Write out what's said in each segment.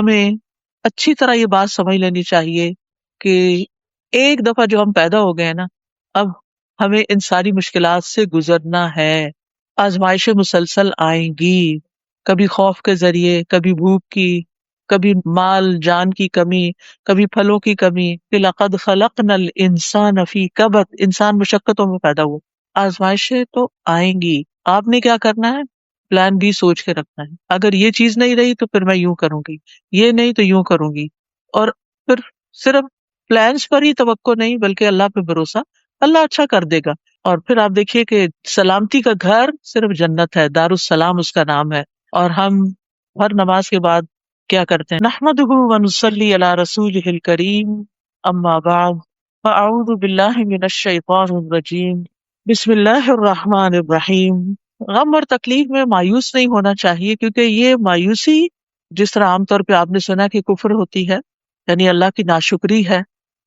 ہمیں اچھی طرح یہ بات سمجھ لینی چاہیے کہ ایک دفعہ جو ہم پیدا ہو گئے نا، اب ہمیں ان ساری مشکلات سے گزرنا ہے. آزمائشیں مسلسل آئیں گی، کبھی خوف کے ذریعے، کبھی بھوک کی، کبھی مال جان کی کمی، کبھی پھلوں کی کمی. کہ لقد خلقنا الانسان فی کبد، انسان مشقتوں میں پیدا ہوا. آزمائشیں تو آئیں گی، آپ نے کیا کرنا ہے؟ پلان بی سوچ کے رکھنا ہے. اگر یہ چیز نہیں رہی تو پھر میں یوں کروں گی، یہ نہیں تو یوں کروں گی. اور پھر صرف پلانس پر ہی توقع نہیں بلکہ اللہ پہ بھروسہ، اللہ اچھا کر دے گا. اور پھر آپ دیکھیے کہ سلامتی کا گھر صرف جنت ہے، دار السلام اس کا نام ہے. اور ہم ہر نماز کے بعد کیا کرتے ہیں؟ نحمدہ ونصلی علی رسولہ الکریم، اما بعد فاعوذ باللہ من الشیطان الرجیم، بسم اللہ الرحمن الرحیم. غم اور تکلیف میں مایوس نہیں ہونا چاہیے، کیونکہ یہ مایوسی جس طرح عام طور پہ آپ نے سنا کہ کفر ہوتی ہے، یعنی اللہ کی ناشکری ہے.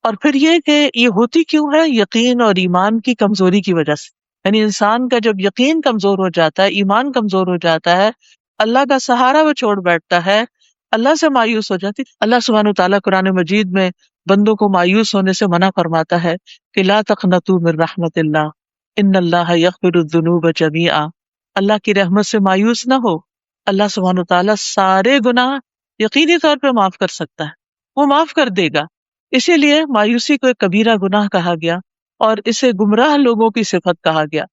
اور پھر یہ کہ یہ ہوتی کیوں ہے؟ یقین اور ایمان کی کمزوری کی وجہ سے. یعنی انسان کا جب یقین کمزور ہو جاتا ہے، ایمان کمزور ہو جاتا ہے، اللہ کا سہارا وہ چھوڑ بیٹھتا ہے، اللہ سے مایوس ہو جاتی. اللہ سبحانہ وتعالیٰ قرآن مجید میں بندوں کو مایوس ہونے سے منع فرماتا ہے کہ لا تقنطوا من رحمت اللہ ان اللہ یغفر الذنوب جمیعا. اللہ کی رحمت سے مایوس نہ ہو، اللہ سبحانہ وتعالیٰ سارے گناہ یقینی طور پہ معاف کر سکتا ہے، وہ معاف کر دے گا. اسی لیے مایوسی کو ایک کبیرہ گناہ کہا گیا اور اسے گمراہ لوگوں کی صفت کہا گیا.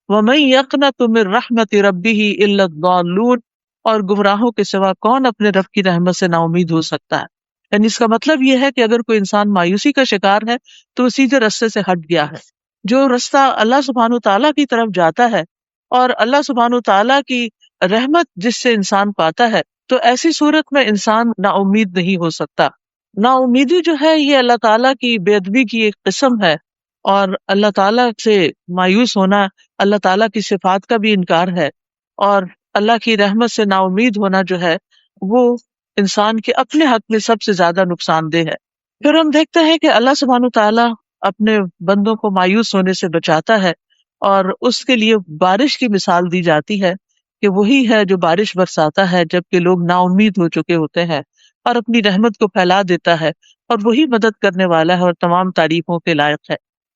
وَمَن يَقْنَطُ مِن رَحْمَةِ رَبِّهِ إِلَّا الضَّالُّونَ، اور گمراہوں کے سوا کون اپنے رب کی رحمت سے نا امید ہو سکتا ہے. یعنی اس کا مطلب یہ ہے کہ اگر کوئی انسان مایوسی کا شکار ہے تو وہ سیدھے رستے سے ہٹ گیا ہے. جو رستہ اللہ سبحانہ تعالیٰ کی طرف جاتا ہے اور اللہ سبحانہ تعالیٰ کی رحمت جس سے انسان پاتا ہے، تو ایسی صورت میں انسان نا امید نہیں ہو سکتا. نا امیدی جو ہے یہ اللہ تعالیٰ کی بے ادبی کی ایک قسم ہے، اور اللہ تعالیٰ سے مایوس ہونا اللہ تعالیٰ کی صفات کا بھی انکار ہے. اور اللہ کی رحمت سے نا امید ہونا جو ہے وہ انسان کے اپنے حق میں سب سے زیادہ نقصان دہ ہے. پھر ہم دیکھتے ہیں کہ اللہ سبحانہ تعالیٰ اپنے بندوں کو مایوس ہونے سے بچاتا ہے، اور اس کے لیے بارش کی مثال دی جاتی ہے کہ وہی ہے جو بارش برساتا ہے جبکہ لوگ نا امید ہو چکے ہوتے ہیں، اور اپنی رحمت کو پھیلا دیتا ہے، اور وہی مدد کرنے والا ہے اور تمام تعریفوں کے لائق ہے.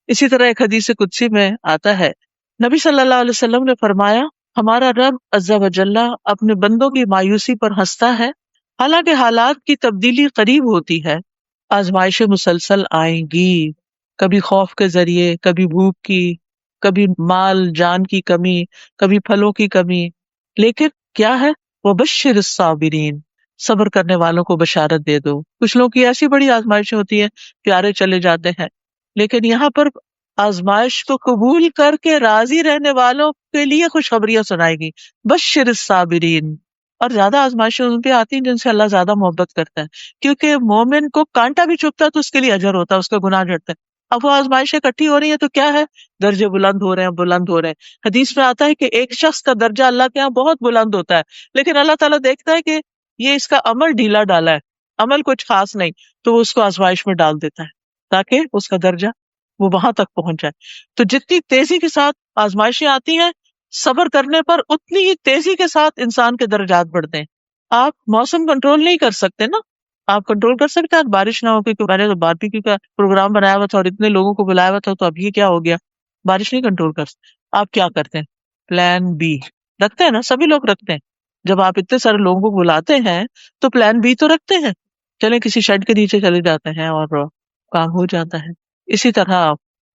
اسی طرح ایک حدیث قدسی میں آتا ہے، نبی صلی اللہ علیہ وسلم نے فرمایا، ہمارا رب عز و جل اپنے بندوں کی مایوسی پر ہنستا ہے، حالانکہ حالات کی تبدیلی قریب ہوتی ہے. آزمائشیں مسلسل آئیں گی، کبھی خوف کے ذریعے، کبھی بھوک کی، کبھی مال جان کی کمی، کبھی پھلوں کی کمی. لیکن کیا ہے؟ وَبَشِّرِ الصَّابِرِينَ، صبر کرنے والوں کو بشارت دے دو. کچھ لوگوں کی ایسی بڑی آزمائشیں ہوتی ہیں، پیارے چلے جاتے ہیں، لیکن یہاں پر آزمائش کو قبول کر کے راضی رہنے والوں کے لیے خوشخبریاں سنائے گی. بشر الصابرین. اور زیادہ آزمائشیں ان پہ آتی ہیں جن سے اللہ زیادہ محبت کرتا ہے، کیونکہ مومن کو کانٹا بھی چبھتا ہے تو اس کے لیے اجر ہوتا ہے، اس کا گناہ جھڑتا ہے. اب وہ آزمائشیں اکٹھی ہو رہی ہیں تو کیا ہے؟ درجے بلند ہو رہے ہیں، بلند ہو رہے ہیں. حدیث میں آتا ہے کہ ایک شخص کا درجہ اللہ کے ہاں بہت بلند ہوتا ہے، لیکن اللہ تعالیٰ دیکھتا ہے کہ یہ اس کا عمل ڈھیلا ڈالا ہے، عمل کچھ خاص نہیں، تو وہ اس کو آزمائش میں ڈال دیتا ہے تاکہ اس کا درجہ وہ وہاں تک پہنچ جائے. تو جتنی تیزی کے ساتھ آزمائشیں آتی ہیں، صبر کرنے پر اتنی ہی تیزی کے ساتھ انسان کے درجات بڑھتے ہیں. آپ موسم کنٹرول نہیں کر سکتے نا، آپ کنٹرول کر سکتے ہیں بارش نہ ہو، کیونکہ میں نے تو باربیکیو کا پروگرام بنایا ہوا تھا اور اتنے لوگوں کو بلایا ہوا تھا، تو اب یہ کیا ہو گیا؟ بارش نہیں کنٹرول کر سکتے. آپ کیا کرتے ہیں؟ پلان بی رکھتے ہیں نا، سبھی لوگ رکھتے ہیں. جب آپ اتنے سارے لوگوں کو بلاتے ہیں تو پلان بی تو رکھتے ہیں، چلیں کسی شیڈ کے نیچے چلے جاتے ہیں اور کام ہو جاتا ہے. اسی طرح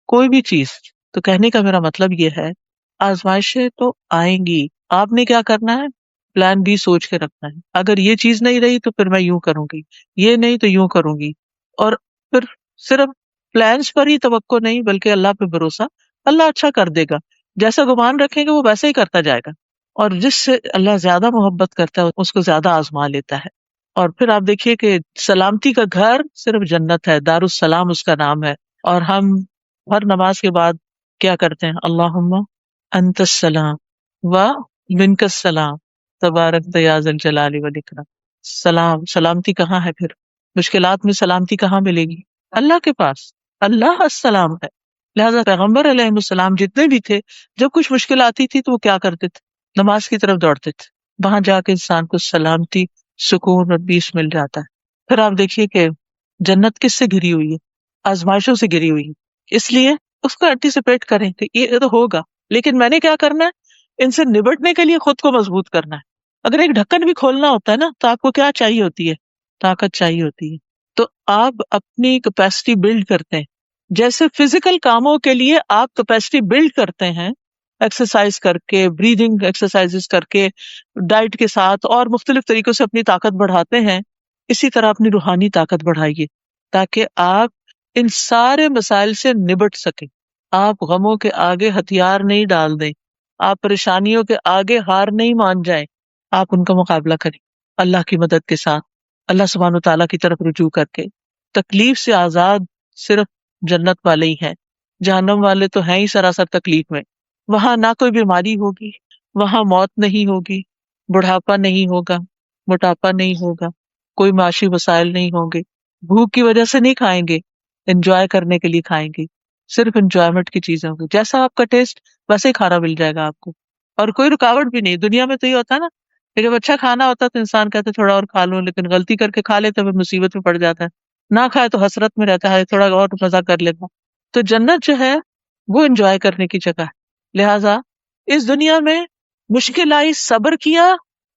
کوئی بھی چیز، تو کہنے کا میرا مطلب یہ ہے آزمائشیں تو آئیں گی، آپ نے کیا کرنا ہے؟ پلان بی سوچ کے رکھنا ہے. اگر یہ چیز نہیں رہی تو پھر میں یوں کروں گی، یہ نہیں تو یوں کروں گی. اور پھر صرف پلانس پر ہی توقع نہیں بلکہ اللہ پہ بھروسہ، اللہ اچھا کر دے گا. جیسا گمان رکھیں گے وہ ویسا ہی کرتا جائے گا، اور جس سے اللہ زیادہ محبت کرتا ہے اس کو زیادہ آزما لیتا ہے. اور پھر آپ دیکھیے کہ سلامتی کا گھر صرف جنت ہے، دار السلام اس کا نام ہے. اور ہم ہر نماز کے بعد کیا کرتے ہیں؟ اللہم انت السلام و منک السلام تبارک یا ذا الجلال والاکرام. سلام، سلامتی کہاں ہے؟ پھر مشکلات میں سلامتی کہاں ملے گی؟ اللہ کے پاس. اللہ السلام ہے. لہذا پیغمبر علیہ السلام جتنے بھی تھے، جب کچھ مشکل آتی تھی تو وہ کیا کرتے تھے؟ نماز کی طرف دوڑتے تھے. وہاں جا کے انسان کو سلامتی سکون اور پیس مل جاتا ہے. پھر آپ دیکھیے کہ جنت کس سے گھری ہوئی ہے؟ آزمائشوں سے گھری ہوئی ہے. اس لیے اس کو اینٹیسپیٹ کریں کہ یہ تو ہوگا، لیکن میں نے کیا کرنا ہے؟ ان سے نبٹنے کے لیے خود کو مضبوط کرنا ہے. اگر ایک ڈھکن بھی کھولنا ہوتا ہے نا، تو آپ کو کیا چاہیے ہوتی ہے؟ طاقت چاہیے ہوتی ہے. تو آپ اپنی کیپیسٹی بلڈ کرتے ہیں. جیسے فزیکل کاموں کے لیے آپ کیپیسٹی بلڈ کرتے ہیں ایکسرسائز کر کے، بریدنگ ایکسرسائز کر کے، ڈائٹ کے ساتھ اور مختلف طریقوں سے اپنی طاقت بڑھاتے ہیں، اسی طرح اپنی روحانی طاقت بڑھائیے تاکہ آپ ان سارے مسائل سے نبٹ سکیں. آپ غموں کے آگے ہتھیار نہیں ڈال دیں، آپ پریشانیوں کے آگے ہار نہیں مان جائیں، آپ ان کا مقابلہ کریں اللہ کی مدد کے ساتھ، اللہ سبحانہ و تعالیٰ کی طرف رجوع کر کے. تکلیف سے آزاد صرف جنت والے ہی ہیں، جہنم والے تو ہیں ہی سراسر تکلیف میں. وہاں نہ کوئی بیماری ہوگی، وہاں موت نہیں ہوگی، بڑھاپا نہیں ہوگا، موٹاپا نہیں ہوگا، کوئی معاشی وسائل نہیں ہوں گے. بھوک کی وجہ سے نہیں کھائیں گے، انجوائے کرنے کے لیے کھائیں گے. صرف انجوائمنٹ کی چیزیں ہوں گی، جیسا آپ کا ٹیسٹ ویسے ہی کھانا مل جائے گا آپ کو، اور کوئی رکاوٹ بھی نہیں. دنیا میں تو یہ ہوتا ہے نا کہ جب اچھا کھانا ہوتا ہے تو انسان کہتے تھوڑا اور کھا لوں، لیکن غلطی کر کے کھا لیتا ہے پھر مصیبت میں پڑ جاتا ہے. نہ کھائے تو حسرت میں رہتا ہے، تھوڑا اور مزہ کر لیتا. تو جنت جو ہے وہ انجوائے کرنے کی جگہ ہے. لہٰذا اس دنیا میں مشکل آئی، صبر کیا،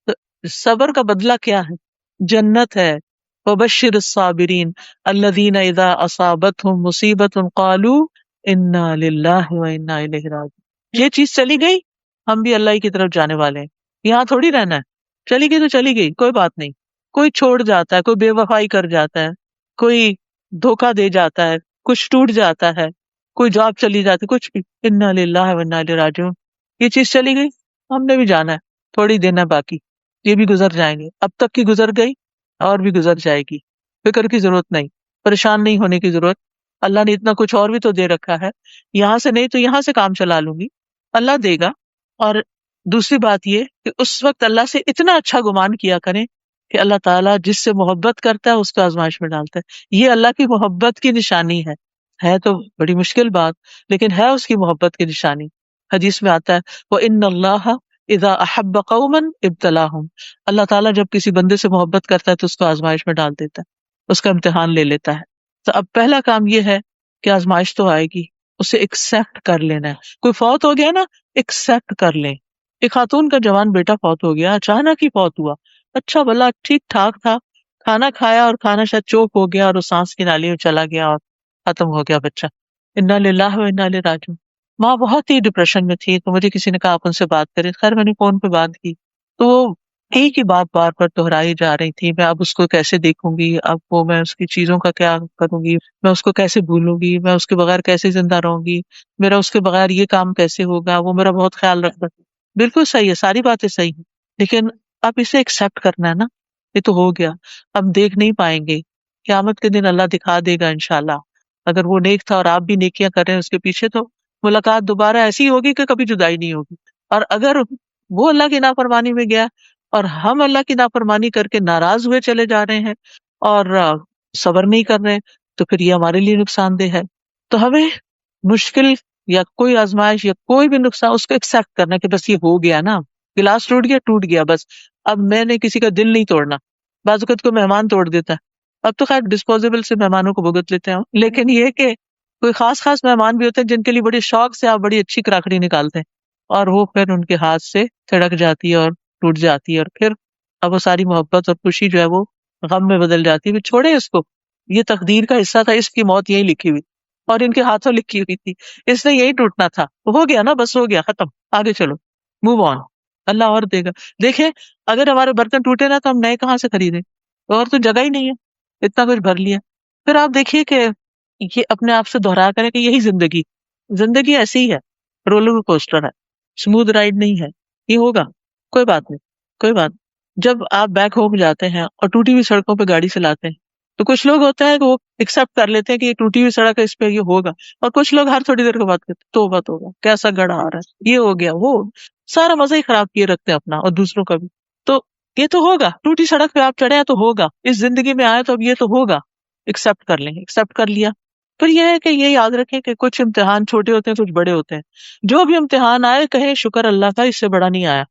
تو صبر کا بدلہ کیا ہے؟ جنت ہے. وبشر الصابرین الذین اذا اصابتهم مصیبت قالوا انا للہ وانا الیہ راجعون. یہ چیز چلی گئی، ہم بھی اللہ ہی کی طرف جانے والے ہیں. یہاں تھوڑی رہنا ہے. چلی گئی تو چلی گئی، کوئی بات نہیں. کوئی چھوڑ جاتا ہے، کوئی بے وفائی کر جاتا ہے، کوئی دھوکا دے جاتا ہے، کچھ ٹوٹ جاتا ہے، کوئی جاب چلی جاتی، کچھ بھی. انا للہ وانا الیہ راجعون. یہ چیز چلی گئی، ہم نے بھی جانا ہے. تھوڑی دن ہے باقی، یہ بھی گزر جائیں گے. اب تک کی گزر گئی اور بھی گزر جائے گی. فکر کی ضرورت نہیں، پریشان نہیں ہونے کی ضرورت. اللہ نے اتنا کچھ اور بھی تو دے رکھا ہے، یہاں سے نہیں تو یہاں سے کام چلا لوں گی، اللہ دے گا. اور دوسری بات یہ کہ اس وقت اللہ سے اتنا اچھا گمان کیا کریں کہ اللہ تعالیٰ جس سے محبت کرتا ہے اس کو آزمائش میں ڈالتا ہے. یہ اللہ کی محبت کی نشانی ہے تو بڑی مشکل بات، لیکن ہے اس کی محبت کی نشانی. حدیث میں آتا ہے وَإِنَّ اللَّهَ إِذَا أَحَبَّ قَوْمًا ابْتَلَاهُمْ. اللہ تعالیٰ جب کسی بندے سے محبت کرتا ہے تو اس کو آزمائش میں ڈال دیتا ہے، اس کا امتحان لے لیتا ہے. تو اب پہلا کام یہ ہے کہ آزمائش تو آئے گی، اسے ایکسیپٹ کر لینا ہے. کوئی فوت ہو گیا نا، ایکسیپٹ کر لیں. ایک خاتون کا جوان بیٹا فوت ہو گیا، اچانک ہی فوت ہوا. اچھا بھلا ٹھیک ٹھاک تھا، کھانا کھایا اور کھانا شاید چوک ہو گیا اور وہ سانس کی نالی میں چلا گیا اور ختم ہو گیا بچہ. انا للہ و انا الیہ راجعون. ماں بہت ہی ڈپریشن میں تھی، تو مجھے کسی نے کہا آپ ان سے بات کریں. خیر میں نے فون پہ بات کی تو وہ ایک ہی بات بار بار دہرائی جا رہی تھی، میں اب اس کو کیسے دیکھوں گی، اب وہ میں اس کی چیزوں کا کیا کروں گی، میں اس کو کیسے بھولوں گی، میں اس کے بغیر کیسے زندہ رہوں گی، میرا اس کے بغیر یہ کام کیسے ہوگا، وہ میرا بہت خیال رکھتا. بالکل صحیح ہے، ساری باتیں صحیح ہیں، لیکن اب اسے ایکسپٹ کرنا ہے نا. یہ تو ہو گیا، اب دیکھ نہیں پائیں گے. قیامت کے دن اللہ دکھا دے گا انشاءاللہ. اگر وہ نیک تھا اور آپ بھی نیکیاں کر رہے ہیں اس کے پیچھے، تو ملاقات دوبارہ ایسی ہوگی کہ کبھی جدائی نہیں ہوگی. اور اگر وہ اللہ کی نافرمانی میں گیا اور ہم اللہ کی نافرمانی کر کے ناراض ہوئے چلے جا رہے ہیں اور صبر نہیں کر رہے، تو پھر یہ ہمارے لیے نقصان دہ ہے. تو ہمیں مشکل یا کوئی آزمائش یا کوئی بھی نقصان اس کو ایکسپٹ کرنا کہ بس یہ ہو گیا نا، گلاس ٹوٹ گیا بس، اب میں نے کسی کا دل نہیں توڑنا. بعض اوقات کو مہمان توڑ دیتا ہے. اب تو خیر ڈسپوزیبل سے مہمانوں کو بھگت لیتے ہیں، لیکن یہ کہ کوئی خاص مہمان بھی ہوتے ہیں جن کے لیے بڑے شوق سے آپ بڑی اچھی کراکری نکالتے ہیں اور وہ پھر ان کے ہاتھ سے تھڑک جاتی ہے اور ٹوٹ جاتی ہے، اور پھر اب وہ ساری محبت اور خوشی جو ہے وہ غم میں بدل جاتی ہے. چھوڑے اس کو، یہ تقدیر کا حصہ تھا، اس کی موت یہی لکھی ہوئی اور ان کے ہاتھوں لکھی ہوئی تھی، اس نے یہی ٹوٹنا تھا. ہو گیا نا، بس ہو گیا، ختم، آگے چلو، موو آن. اللہ اور دے گا. دیکھیں اگر ہمارے برتن ٹوٹے نا تو ہم نئے کہاں سے خریدیں، اور تو جگہ ہی نہیں ہے، اتنا کچھ بھر لیا. پھر آپ دیکھیے کہ یہ اپنے آپ سے دوہرا کریں کہ یہی زندگی ایسی ہی ہے، رولر کوسٹر ہے، اسموتھ رائڈ نہیں ہے. یہ ہوگا، کوئی بات نہیں، کوئی بات. جب آپ بیک ہوم جاتے ہیں اور ٹوٹی ہوئی سڑکوں پہ گاڑی چلاتے ہیں تو کچھ لوگ ہوتے ہیں کہ وہ ایکسپٹ کر لیتے ہیں کہ یہ ٹوٹی ہوئی سڑک ہے، اس پہ یہ ہوگا، اور کچھ لوگ ہر تھوڑی دیر کے بعد کہتے توبہ توبہ کیسا گڑا آ رہا ہے، یہ ہو گیا، وہ سارا مزہ ہی خراب کیے رکھتے ہیں اپنا اور دوسروں کا بھی. تو یہ تو ہوگا، ٹوٹی سڑک پہ آپ چڑھے ہیں تو ہوگا، اس زندگی میں آئے تو اب یہ تو ہوگا. ایکسپٹ کر لیں، ایکسپٹ کر لیا. پھر یہ ہے کہ یہ یاد رکھیں کہ کچھ امتحان چھوٹے ہوتے ہیں، کچھ بڑے ہوتے ہیں. جو بھی امتحان آئے کہیں شکر اللہ کا، اس سے بڑا نہیں آیا.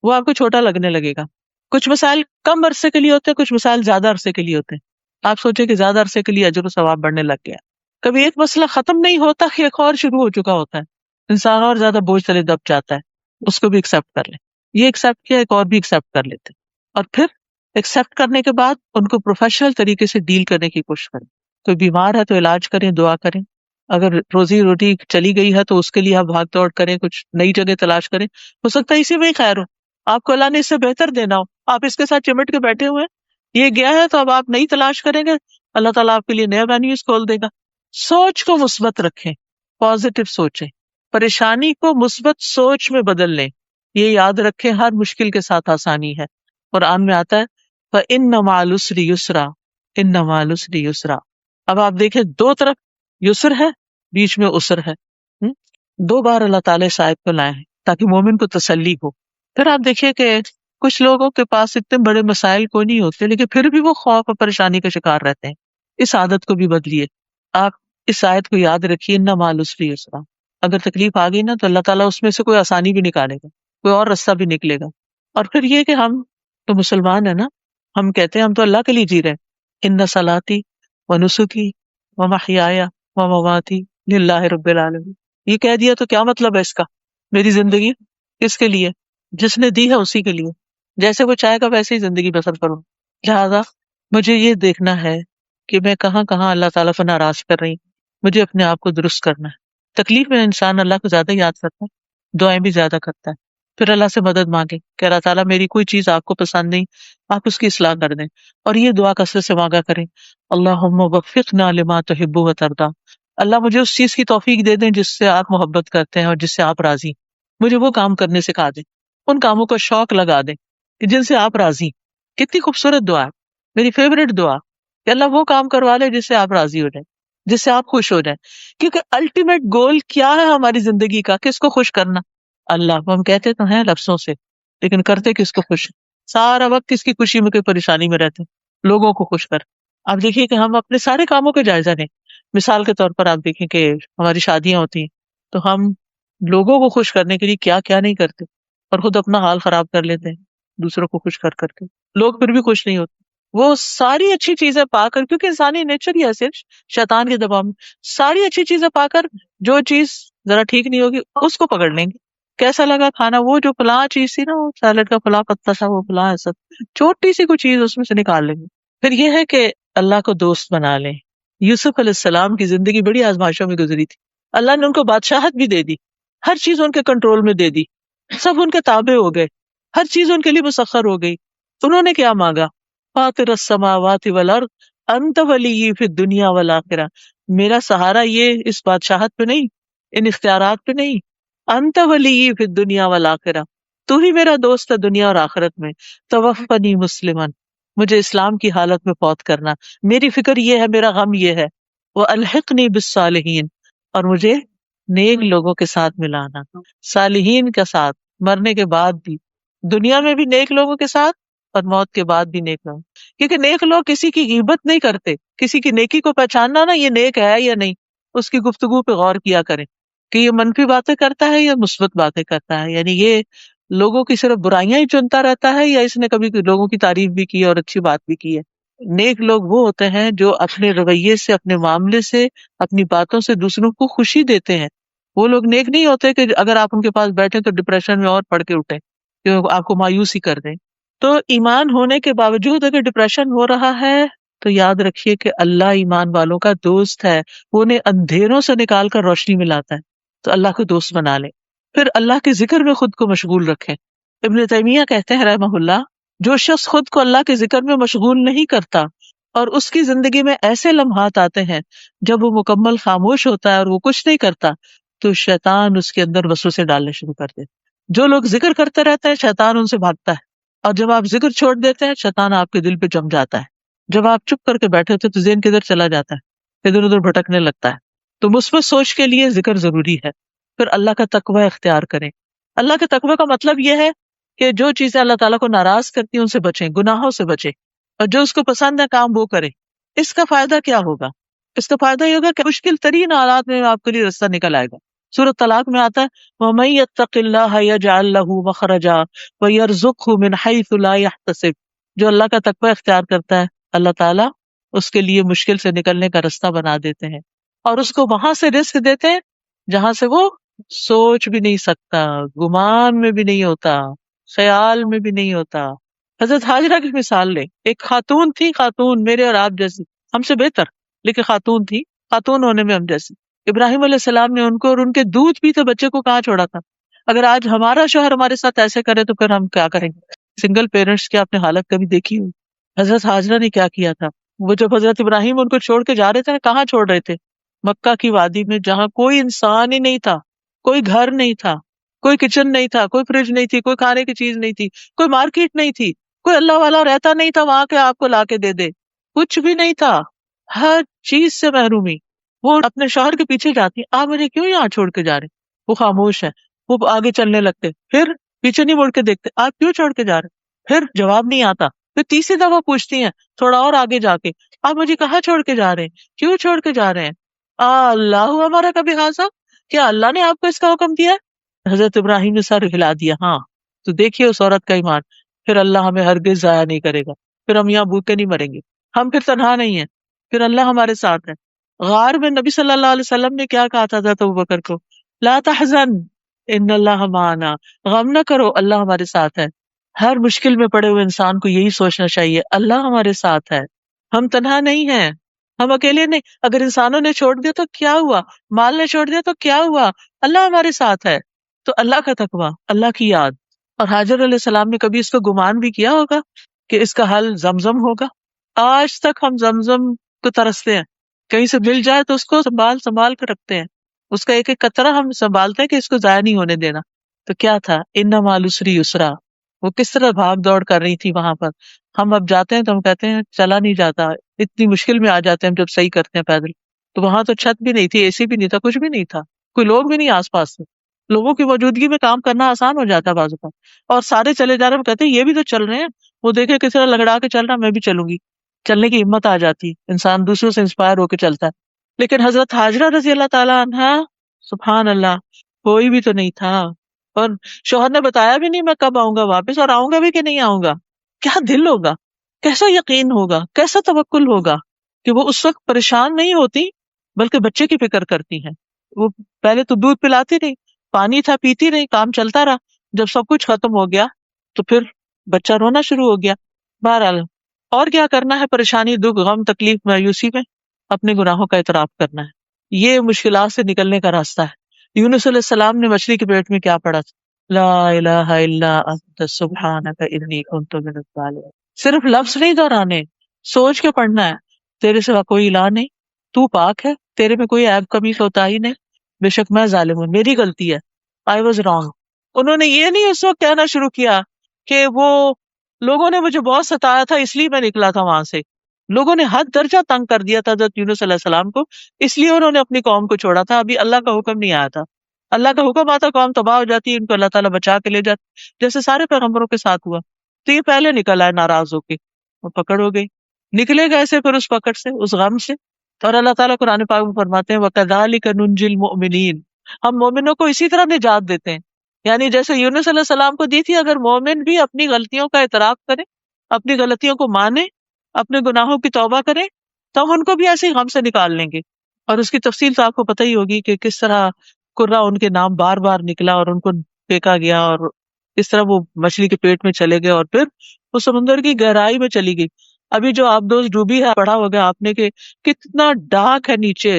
وہ آپ کو چھوٹا لگنے لگے گا. کچھ مسائل کم عرصے کے لیے ہوتے ہیں، کچھ مسائل زیادہ عرصے کے لیے ہوتے ہیں. آپ سوچیں کہ زیادہ عرصے کے لیے اجر و ثواب بڑھنے لگ گیا. کبھی ایک مسئلہ ختم نہیں ہوتا کہ ایک اور شروع ہو چکا ہوتا ہے، انسان اور زیادہ بوجھ تلے دب جاتا ہے. اس کو بھی ایکسپٹ کر لیں. یہ ایکسپٹ کیا، ایک اور بھی ایکسپٹ کر لیتے ہیں. اور پھر ایکسپٹ کرنے کے بعد ان کو پروفیشنل طریقے سے ڈیل کرنے کی کوشش کریں. کوئی بیمار ہے تو علاج کریں، دعا کریں. اگر روزی روٹی چلی گئی ہے تو اس کے لیے آپ بھاگ دوڑ کریں، کچھ نئی جگہ تلاش کریں. ہو سکتا ہے اسی میں ہی خیر ہو، آپ کو اللہ نے اس سے بہتر دینا ہو. آپ اس کے ساتھ چمٹ کے بیٹھے ہوئے ہیں، یہ گیا ہے تو اب آپ نئی تلاش کریں گے، اللہ تعالیٰ آپ کے لیے نیا وینیوز کھول دے گا. سوچ کو مثبت رکھیں، پازیٹو سوچیں، پریشانی کو مثبت سوچ میں بدل لیں. یہ یاد رکھیں ہر مشکل کے ساتھ آسانی ہے. قرآن میں آتا ہے فَإِنَّ مَعَ الْعُسْرِ يُسْرًا، إِنَّ مَعَ الْعُسْرِ يُسْرًا. اب آپ دیکھیں دو طرف یسر ہے، بیچ میں اسر ہے. دو بار اللہ تعالیٰ اس آیت کو لائے ہیں تاکہ مومن کو تسلی ہو. پھر آپ دیکھیے کہ کچھ لوگوں کے پاس اتنے بڑے مسائل کو نہیں ہوتے لیکن پھر بھی وہ خوف اور پریشانی کا شکار رہتے ہیں. اس عادت کو بھی بدلیے. آپ اس آیت کو یاد رکھیے، ان مع العسر یسرا. اگر تکلیف آ گئی نا تو اللہ تعالیٰ اس میں سے کوئی آسانی بھی نکالے گا، کوئی اور راستہ بھی نکلے گا. اور پھر یہ کہ ہم تو مسلمان ہیں نا، ہم کہتے ہیں ہم تو اللہ کے لیے جی رہے ہیں. ان صلاتی و نسکی و محیای و مماتی للہ رب العالمین. یہ کہہ دیا تو کیا مطلب ہے اس کا؟ میری زندگی کس کے لیے؟ جس نے دی ہے اسی کے لیے، جیسے وہ چاہے گا ویسے ہی زندگی بسر کروں. لہذا مجھے یہ دیکھنا ہے کہ میں کہاں کہاں اللہ تعالیٰ کو ناراض کر رہی ہوں. مجھے اپنے آپ کو درست کرنا ہے. تکلیف میں انسان اللہ کو زیادہ یاد کرتا ہے، دعائیں بھی زیادہ کرتا ہے. پھر اللہ سے مدد مانگے کہ اللہ تعالیٰ میری کوئی چیز آپ کو پسند نہیں، آپ اس کی اصلاح کر دیں. اور یہ دعا کثرت سے مانگا کریں، اللہم وفقنا لما تحب و ترضی. اللہ مجھے اس چیز کی توفیق دے دیں جس سے آپ محبت کرتے ہیں اور جس سے آپ راضی. مجھے وہ کام کرنے سکھا دیں، ان کاموں کو شوق لگا دیں کہ جن سے آپ راضی. کتنی خوبصورت دعا ہے، میری فیوریٹ دعا کہ اللہ وہ کام کروا لے جس سے آپ راضی ہو جائیں، جس سے آپ خوش ہو جائیں. کیونکہ الٹیمیٹ گول کیا ہے ہماری زندگی کا؟ کس کو خوش کرنا؟ اللہ. ہم کہتے تو ہیں لفظوں سے لیکن کرتے کس کو خوش؟ سارا وقت کس کی خوشی میں کوئی پریشانی میں رہتے، لوگوں کو خوش کر. آپ دیکھیے کہ ہم اپنے سارے کاموں کا جائزہ لیں. مثال کے طور پر آپ دیکھیں کہ ہماری شادیاں ہوتی ہیں تو ہم لوگوں کو خوش کرنے کے لیے کیا کیا نہیں کرتے، اور خود اپنا حال خراب کر لیتے ہیں دوسروں کو خوش کر کر کے. لوگ پھر بھی خوش نہیں ہوتے. وہ ساری اچھی چیزیں پا کر، کیونکہ انسانی نیچر ہی ایسے شیطان کے دباؤ میں، ساری اچھی چیزیں پا کر جو چیز ذرا ٹھیک نہیں ہوگی اس کو پکڑ لیں گے. کیسا لگا کھانا، وہ جو فلاں چیز تھی نا، وہ سیلڈ کا فلاں پتا تھا، وہ فلاں ایسا، چھوٹی سی کوئی چیز اس میں سے نکال لیں گے. پھر یہ ہے کہ اللہ کو دوست بنا لیں. یوسف علیہ السلام کی زندگی بڑی آزمائشوں میں گزری تھی. اللہ نے ان کو بادشاہت بھی دے دی، ہر چیز ان کے کنٹرول میں دے دی، سب ان کے تابع ہو گئے، ہر چیز ان کے لیے مسخر ہو گئی. انہوں نے کیا مانگا؟ فاطر السماوات والارض انت ولی فی الدنیا والآخرہ. میرا سہارا یہ اس بادشاہت پہ نہیں، ان اختیارات پہ نہیں. انت ولی فی الدنیا والآخرہ، تو ہی میرا دوست ہے دنیا اور آخرت میں. توفنی مسلمن، مجھے اسلام کی حالت میں فوت کرنا. میری فکر یہ ہے، میرا غم یہ ہے. والحقنی بالصالحین، اور مجھے نیک لوگوں کے ساتھ ملانا، صالحین کے ساتھ، مرنے کے بعد بھی، دنیا میں بھی نیک لوگوں کے ساتھ اور موت کے بعد بھی نیک لوگ. کیونکہ نیک لوگ کسی کی غیبت نہیں کرتے. کسی کی نیکی کو پہچاننا نا، یہ نیک ہے یا نہیں، اس کی گفتگو پہ غور کیا کریں کہ یہ منفی باتیں کرتا ہے یا مثبت باتیں کرتا ہے. یعنی یہ لوگوں کی صرف برائیاں ہی چنتا رہتا ہے یا اس نے کبھی لوگوں کی تعریف بھی کی اور اچھی بات بھی کی ہے. نیک لوگ وہ ہوتے ہیں جو اپنے رویے سے، اپنے معاملے سے، اپنی باتوں سے دوسروں کو خوشی دیتے ہیں. وہ لوگ نیک نہیں ہوتے کہ اگر آپ ان کے پاس بیٹھے تو ڈپریشن میں اور پڑھ کے اٹھیں کہ آپ کو مایوس ہی کر دیں. تو ایمان ہونے کے باوجود اگر ڈپریشن ہو رہا ہے تو یاد رکھیے کہ اللہ ایمان والوں کا دوست ہے، وہ انہیں اندھیروں سے نکال کر روشنی میں لاتا ہے. تو اللہ کو دوست بنا لیں. پھر اللہ کے ذکر میں خود کو مشغول رکھیں. ابن تیمیہ کہتے ہیں رحمہ اللہ، جو شخص خود کو اللہ کے ذکر میں مشغول نہیں کرتا اور اس کی زندگی میں ایسے لمحات آتے ہیں جب وہ مکمل خاموش ہوتا ہے اور وہ کچھ نہیں کرتا، تو شیطان اس کے اندر وسوسے ڈالنے شروع کر دیتا. جو لوگ ذکر کرتے رہتے ہیں شیطان ان سے بھاگتا ہے، اور جب آپ ذکر چھوڑ دیتے ہیں شیطان آپ کے دل پہ جم جاتا ہے. جب آپ چپ کر کے بیٹھے ہوتے تو ذہن کدھر چلا جاتا ہے، ادھر ادھر بھٹکنے لگتا ہے. تو مثبت سوچ کے لیے ذکر ضروری ہے. پھر اللہ کا تقوی اختیار کریں. اللہ کے تقوی کا مطلب یہ ہے کہ جو چیزیں اللہ تعالیٰ کو ناراض کرتی ہیں ان سے بچیں، گناہوں سے بچیں، اور جو اس کو پسند ہے کام وہ کریں. اس کا فائدہ کیا ہوگا؟ اس کا فائدہ یہ ہوگا کہ مشکل ترین حالات میں آپ کے لیے راستہ نکل آئے گا. سورۃ طلاق میں آتا ہے وَمَن يَتَّقِ اللَّهَ يَجْعَل لَّهُ مَخْرَجًا وَيَرْزُقْهُ مِنْ حَيْثُ لَا يَحْتَسِبُ. جو اللہ کا تقوی اختیار کرتا ہے اللہ تعالیٰ اس کے لیے مشکل سے نکلنے کا رستہ بنا دیتے ہیں اور اس کو وہاں سے رزق دیتے ہیں جہاں سے وہ سوچ بھی نہیں سکتا، گمان میں بھی نہیں ہوتا، خیال میں بھی نہیں ہوتا. حضرت ہاجرہ کی مثال لیں، ایک خاتون تھی، خاتون میرے اور آپ جیسی، ہم سے بہتر لیکن خاتون تھی، خاتون ہونے میں ہم جیسی. ابراہیم علیہ السلام نے ان کو اور ان کے دودھ پیتے بچے کو کہاں چھوڑا تھا. اگر آج ہمارا شوہر ہمارے ساتھ ایسے کرے تو پھر ہم کیا کریں گے؟ سنگل پیرنٹس کی آپ نے حالت کبھی دیکھی ہو؟ حضرت ہاجرہ نے کیا کیا تھا، وہ جب حضرت ابراہیم ان کو چھوڑ کے جا رہے تھے نا، کہاں چھوڑ رہے تھے؟ مکہ کی وادی میں، جہاں کوئی انسان ہی نہیں تھا، کوئی گھر نہیں تھا، کوئی کچن نہیں تھا، کوئی فریج نہیں تھی، کوئی کھانے کی چیز نہیں تھی، کوئی مارکیٹ نہیں تھی، کوئی اللہ والا رہتا نہیں تھا وہاں کے آپ کو لا کے دے دے، کچھ بھی نہیں تھا، ہر چیز سے محرومی. وہ اپنے شوہر کے پیچھے جاتی، آپ مجھے کیوں یہاں چھوڑ کے جا رہے؟ وہ خاموش ہے، وہ آگے چلنے لگتے، پھر پیچھے نہیں مڑ کے دیکھتے، آپ کیوں چھوڑ کے جا رہے؟ پھر جواب نہیں آتا، پھر تیسری دفعہ پوچھتی ہیں تھوڑا اور آگے جا کے، آپ مجھے کہاں چھوڑ کے جا رہے ہیں، کیوں چھوڑ کے جا رہے ہیں؟ اللہ ہمارا کبھی خاصا، کیا اللہ نے آپ کو اس کا حکم دیا ہے؟ حضرت ابراہیم نے سر ہلا دیا، ہاں تو دیکھیے اس عورت کا ایمان. پھر اللہ ہمیں ہرگز ضائع نہیں کرے گا، پھر ہم یہاں بھوکے نہیں مریں گے، ہم پھر تنہا نہیں ہیں، پھر اللہ ہمارے ساتھ ہے. غار میں نبی صلی اللہ علیہ وسلم نے کیا کہا تھا حضرت ابوبکر کو؟ لا تحزن ان اللہ معنا، غم نہ کرو اللہ ہمارے ساتھ ہے. ہر مشکل میں پڑے ہوئے انسان کو یہی سوچنا چاہیے اللہ ہمارے ساتھ ہے، ہم تنہا نہیں ہیں، ہم اکیلے نہیں. اگر انسانوں نے چھوڑ دیا تو کیا ہوا، مال نے چھوڑ دیا تو کیا ہوا، اللہ ہمارے ساتھ ہے. تو اللہ کا تقویٰ، اللہ کی یاد. اور حاجر علیہ السلام نے کبھی اس کو گمان بھی کیا ہوگا کہ اس کا حل زمزم ہوگا؟ آج تک ہم زمزم کو ترستے ہیں، کہیں سے مل جائے تو اس کو سنبھال سنبھال کر رکھتے ہیں، اس کا ایک ایک قطرہ ہم سنبھالتے ہیں کہ اس کو ضائع نہیں ہونے دینا. تو کیا تھا ان مع العسر یسرا، وہ کس طرح بھاگ دوڑ کر رہی تھی وہاں پر. ہم اب جاتے ہیں تو ہم کہتے ہیں چلا نہیں جاتا، اتنی مشکل میں آ جاتے ہیں ہم جب صحیح کرتے ہیں پیدل. تو وہاں تو چھت بھی نہیں تھی، اے سی بھی نہیں تھا، کچھ بھی نہیں تھا، کوئی لوگ بھی نہیں آس پاس سے. لوگوں کی موجودگی میں کام کرنا آسان ہو جاتا ہے بعض اوقات، اور سارے چلے جا رہے ہیں، ہم کہتے ہیں یہ بھی تو چل رہے ہیں، وہ دیکھے کس طرح لگڑا کے چل رہا، میں بھی چلوں گی. چلنے کی ہمت آ جاتی، انسان دوسروں سے انسپائر ہو کے چلتا ہے. لیکن حضرت ہاجرہ رضی اللہ تعالیٰ عنہا، سبحان اللہ، کوئی بھی تو نہیں تھا، اور شوہر نے بتایا بھی نہیں میں کب آؤں گا واپس، اور آؤں گا بھی کہ نہیں آؤں گا. کیا دل ہوگا، کیسا یقین ہوگا، کیسا توکل ہوگا کہ وہ اس وقت پریشان نہیں ہوتی بلکہ بچے کی فکر کرتی ہیں. وہ پہلے تو دودھ پلاتی رہی، پانی تھا پیتی رہی، کام چلتا رہا. جب سب کچھ ختم ہو گیا تو پھر بچہ رونا شروع ہو گیا. بہرحال اور کیا کرنا ہے، پریشانی، دکھ، غم، تکلیف، مایوسی میں اپنے گناہوں کا اعتراف کرنا ہے. یہ مشکلات سے نکلنے کا راستہ ہے. یونس علیہ السلام نے مچھلی کے پیٹ میں کیا پڑھا تھا؟ لا الہ الا انت سبحانک انی کنت من الظالمین. صرف لفظ نہیں دہرانے، سوچ کے پڑھنا ہے. تیرے سوا کوئی الہ نہیں، تو پاک ہے، تیرے میں کوئی عیب کمی کوتاہی نہیں، بے شک میں ظالم ہوں، میری غلطی ہے، آئی واز رانگ. انہوں نے یہ نہیں اس وقت کہنا شروع کیا کہ وہ لوگوں نے مجھے بہت ستایا تھا اس لیے میں نکلا تھا وہاں سے. لوگوں نے حد درجہ تنگ کر دیا تھا حضرت یونس علیہ السلام کو، اس لیے انہوں نے اپنی قوم کو چھوڑا تھا. ابھی اللہ کا حکم نہیں آیا تھا. اللہ کا حکم آتا قوم تباہ ہو جاتی، ان کو اللہ تعالیٰ بچا کے لے جاتا، جیسے سارے پیغمبروں کے ساتھ ہوا. تو یہ پہلے نکل آئے ناراض ہو کے، وہ پکڑ ہو گئی، نکلے گئے ایسے پھر اس پکڑ سے، اس غم سے. اور اللہ تعالیٰ قرآن پاک میں فرماتے ہیں وَكَذَلِكَ نُنْجِي الْمُؤْمِنِينَ، ہم مومنوں کو اسی طرح نجات دیتے ہیں. یعنی جیسے یونس علیہ السلام کو دی تھی، اگر مومن بھی اپنی غلطیوں کا اعتراف کرے، اپنی غلطیوں کو مانے، اپنے گناہوں کی توبہ کرے، تو ہم ان کو بھی ایسے ہی غم سے نکال لیں گے. اور اس کی تفصیل تو آپ کو پتہ ہی ہوگی کہ کس طرح قرہ ان کے نام بار بار نکلا اور ان کو پھینکا گیا، اور اس طرح وہ مچھلی کے پیٹ میں چلے گئے اور پھر وہ سمندر کی گہرائی میں چلی گئی. ابھی جو آپ دوست ڈوبی ہے پڑھا ہوگا آپ نے کہ کتنا ڈارک ہے نیچے.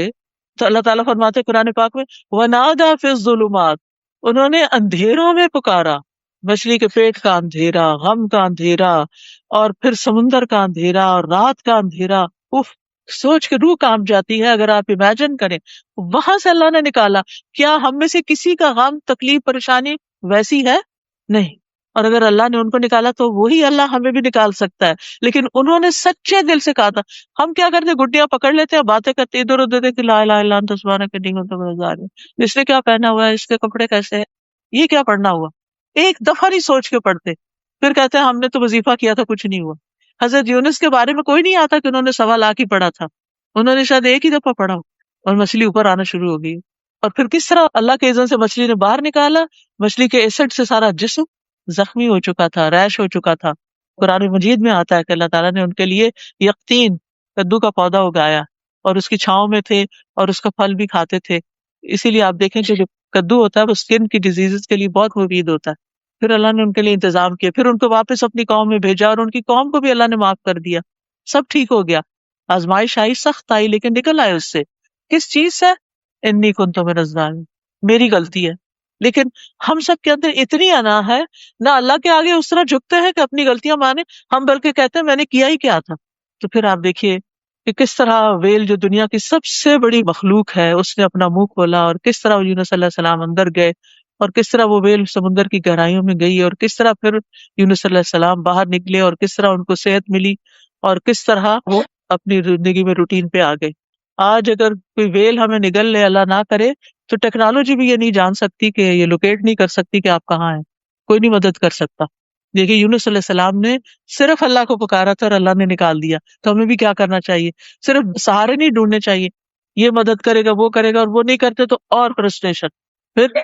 تو اللہ تعالیٰ فرماتے قرآن پاک میں وَنَادَى فِي الظُّلُمَاتِ، انہوں نے اندھیروں میں پکارا، مچھلی کے پیٹ کا اندھیرا، غم کا اندھیرا، اور پھر سمندر کا اندھیرا اور رات کا اندھیرا. اف، سوچ کے روح کانپ جاتی ہے. اگر آپ امیجن کریں وہاں سے اللہ نے نکالا. کیا ہم میں سے کسی کا غم، تکلیف، پریشانی ویسی ہے؟ نہیں. اور اگر اللہ نے ان کو نکالا تو وہی اللہ ہمیں بھی نکال سکتا ہے. لیکن انہوں نے سچے دل سے کہا تھا. ہم کیا کرتے، گڈیاں پکڑ لیتے ہیں، باتیں کرتے ادھر ادھر دیکھتے، لا الہ الا انت سبحانک انی کنت من الظالمین، اس نے کیا پہنا ہوا ہے، اس کے کپڑے کیسے ہیں، یہ کیا پڑھنا ہوا. ایک دفعہ نہیں سوچ کے پڑھتے، پھر کہتے ہیں ہم نے تو وظیفہ کیا تھا کچھ نہیں ہوا. حضرت یونس کے بارے میں کوئی نہیں آتا کہ انہوں نے 1.25 لاکھ ہی پڑھا تھا، انہوں نے شاید ایک ہی دفعہ پڑھا اور مچھلی اوپر آنا شروع ہو گئی. اور پھر کس طرح اللہ کے اذن سے مچھلی نے باہر نکالا، مچھلی کے ایسڈ سے سارا جسم زخمی ہو چکا تھا، ریش ہو چکا تھا۔ قرآن مجید میں آتا ہے کہ اللہ تعالیٰ نے ان کے لیے یقطین کدو کا پودا اگایا اور اس کی چھاؤں میں تھے اور اس کا پھل بھی کھاتے تھے۔ اسی لیے آپ دیکھیں کہ جو کدو ہوتا ہے وہ اسکن کی ڈیزیز کے لیے بہت مفید ہوتا ہے۔ پھر اللہ نے ان کے لیے انتظام کیا، پھر ان کو واپس اپنی قوم میں بھیجا اور ان کی قوم کو بھی اللہ نے معاف کر دیا، سب ٹھیک ہو گیا۔ آزمائش آئی، سخت آئی، لیکن نکل آئے اس سے۔ کس چیز سے؟ انی کنت من الظالمین، میری غلطی ہے۔ لیکن ہم سب کے اندر اتنی انا ہے، نہ اللہ کے آگے اس طرح جھکتے ہیں کہ اپنی غلطیاں مانے، ہم بلکہ کہتے ہیں میں نے کیا ہی کیا تھا۔ تو پھر آپ دیکھیے کہ کس طرح ویل جو دنیا کی سب سے بڑی مخلوق ہے اس نے اپنا منہ کھولا، اور کس طرح یونس علیہ السلام اندر گئے، اور کس طرح وہ ویل سمندر کی گہرائیوں میں گئی، اور کس طرح پھر یونس علیہ السلام باہر نکلے، اور کس طرح ان کو صحت ملی، اور کس طرح وہ اپنی زندگی میں روٹین پہ آ گئے۔ آج اگر کوئی ویل ہمیں نگل لے، اللہ نہ کرے، تو ٹیکنالوجی بھی یہ نہیں جان سکتی کہ یہ لوکیٹ نہیں کر سکتی کہ آپ کہاں ہیں، کوئی نہیں مدد کر سکتا۔ دیکھیے یونس علیہ السلام نے صرف اللہ کو پکارا تھا اور اللہ نے نکال دیا، تو ہمیں بھی کیا کرنا چاہیے؟ صرف سہارے نہیں ڈھونڈنے چاہیے، یہ مدد کرے گا وہ کرے گا، اور وہ نہیں کرتے تو اور فرسٹریشن۔ پھر